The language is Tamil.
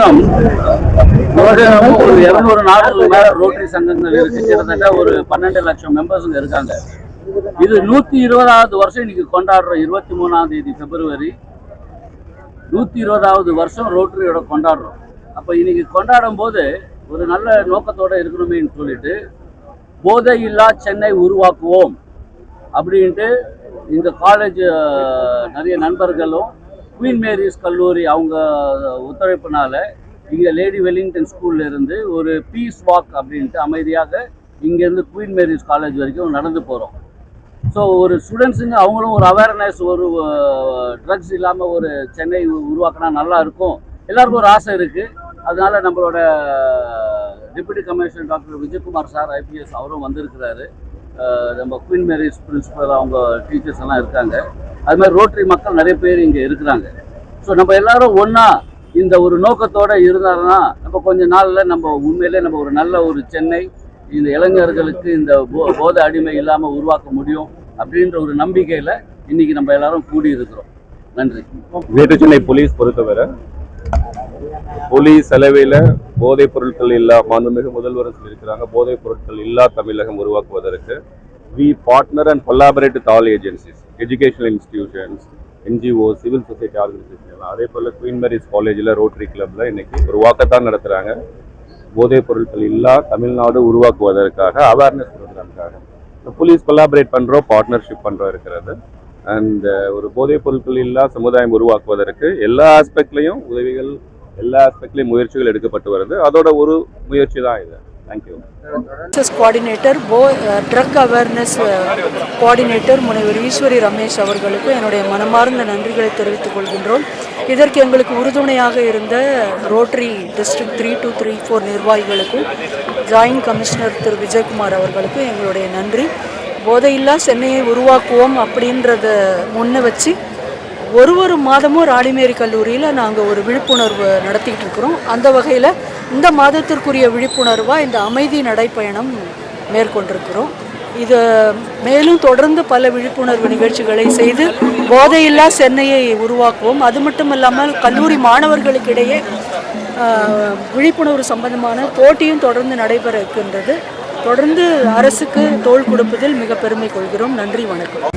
வருஷம் ஒரு 200-400 மேல ரோட்டரி சங்கங்கள் இருக்கு. கிட்டத்தட்ட ஒரு 12 லட்சம் மெம்பர்ஸுங்க இருக்காங்க. இது 120வது வருஷம் இன்னைக்கு கொண்டாடுறோம். 23ஆம் தேதி பிப்ரவரி 120வது வருஷம் ரோட்டரியோட கொண்டாடுறோம். அப்போ இன்னைக்கு கொண்டாடும் போது ஒரு நல்ல நோக்கத்தோட இருக்கணுமேன்னு சொல்லிட்டு போதை இல்லா சென்னை உருவாக்குவோம் அப்படின்ட்டு இந்த காலேஜ் நிறைய நண்பர்களும் குயின் மேரிஸ் கல்லூரி அவங்க ஒத்துழைப்புனால இங்கே லேடி வெல்லிங்டன் ஸ்கூல்ல இருந்து ஒரு பீஸ் வாக் அப்படின்ட்டு அமைதியாக இங்கேருந்து குயின் மேரிஸ் காலேஜ் வரைக்கும் நடந்து போகிறோம். ஸோ ஒரு ஸ்டூடெண்ட்ஸுங்க அவங்களும் ஒரு அவேர்னஸ், ஒரு ட்ரக்ஸ் இல்லாமல் ஒரு சென்னை உருவாக்கினா நல்லா இருக்கும், எல்லாருக்கும் ஒரு ஆசை இருக்குது. அதனால நம்மளோட deputy commissioner doctor Vijayakumar sir IPS அவரும் வந்திருக்கிறாரு. நம்ம குயின் மேரிஸ் பிரின்சிபல் அவங்க டீச்சர்ஸ் எல்லாம் இருக்காங்க. அது மாதிரி ரோட்டரி மக்கள் நிறைய பேர் இங்கே இருக்கிறாங்க. ஸோ நம்ம எல்லாரும் ஒன்றா இந்த ஒரு நோக்கத்தோடு இருந்தாருன்னா நம்ம கொஞ்ச நாளில் நம்ம உண்மையிலே நம்ம ஒரு நல்ல ஒரு சென்னை இந்த இளைஞர்களுக்கு இந்த போதை அடிமை இல்லாமல் உருவாக்க முடியும் அப்படின்ற ஒரு நம்பிக்கையில் இன்னைக்கு நம்ம எல்லாரும் கூடி இருக்கிறோம். நன்றி. கிரேட்டர் சென்னை போலீஸ் பொறுத்தவரை போலீஸ் செலவில் போதைப் பொருட்கள் இல்லா, மாண்புமிகு முதல்வர் சொல்லியிருக்கிறாங்க, போதைப் பொருட்கள் இல்லா தமிழகம் உருவாக்குவதற்கு we partner and collaborate with all agencies, educational institutions, NGOs, civil society organizations. அதே போல் குயின் மேரிஸ் காலேஜில் ரோட்டரி கிளப்பில் இன்னைக்கு ஒரு வாக்கத்தான் நடத்துகிறாங்க. போதைப் பொருட்கள் இல்லா தமிழ்நாடு உருவாக்குவதற்காக அவேர்னஸ் ப்ரோக்ராமுக்காக போலீஸ் கொலாபரேட் பண்ணுறோம், பார்ட்னர்ஷிப் பண்ணுறோம் இருக்கிறது. அண்ட் ஒரு போதைப் பொருட்கள் இல்லா சமுதாயம் உருவாக்குவதற்கு எல்லா ஆஸ்பெக்ட்லையும் உதவிகள், எல்லா ஆஸ்பெக்ட்லையும் முயற்சிகள் எடுக்கப்பட்டு வருது. அதோட ஒரு முயற்சி தான் இது. Thank you. Coordinator drug awareness coordinator முனைவர் ஈஸ்வரி ரமேஷ் அவர்களுக்கு என்னுடைய மனமார்ந்த நன்றிகளை தெரிவித்துக் கொள்கின்றோம். இதற்கு எங்களுக்கு உறுதுணையாக இருந்த ரோட்டரி டிஸ்ட்ரிக்ட் 3234 நிர்வாகிகளுக்கும் ஜாயின்ட் கமிஷனர் திரு விஜயகுமார் அவர்களுக்கும் எங்களுடைய நன்றி. போதையில்லா சென்னையை உருவாக்குவோம் அப்படின்றத முன்ன வச்சு ஒரு மாதமும் ராணிமேரி கல்லூரியில் நாங்கள் ஒரு விழிப்புணர்வு நடத்திக்கிட்டு இருக்கிறோம். அந்த வகையில் இந்த மாதத்திற்குரிய விழிப்புணர்வாக இந்த அமைதி நடைப்பயணம் மேற்கொண்டிருக்கிறோம். இது மேலும் தொடர்ந்து பல விழிப்புணர்வு நிகழ்ச்சிகளை செய்து போதையில்லா சென்னையை உருவாக்குவோம். அது மட்டும் இல்லாமல் கல்லூரி மாணவர்களுக்கிடையே விழிப்புணர்வு சம்பந்தமான போட்டியும் தொடர்ந்து நடைபெற இருக்கின்றது. தொடர்ந்து அரசுக்கு தோள் கொடுப்பதில் மிக பெருமை கொள்கிறோம். நன்றி, வணக்கம்.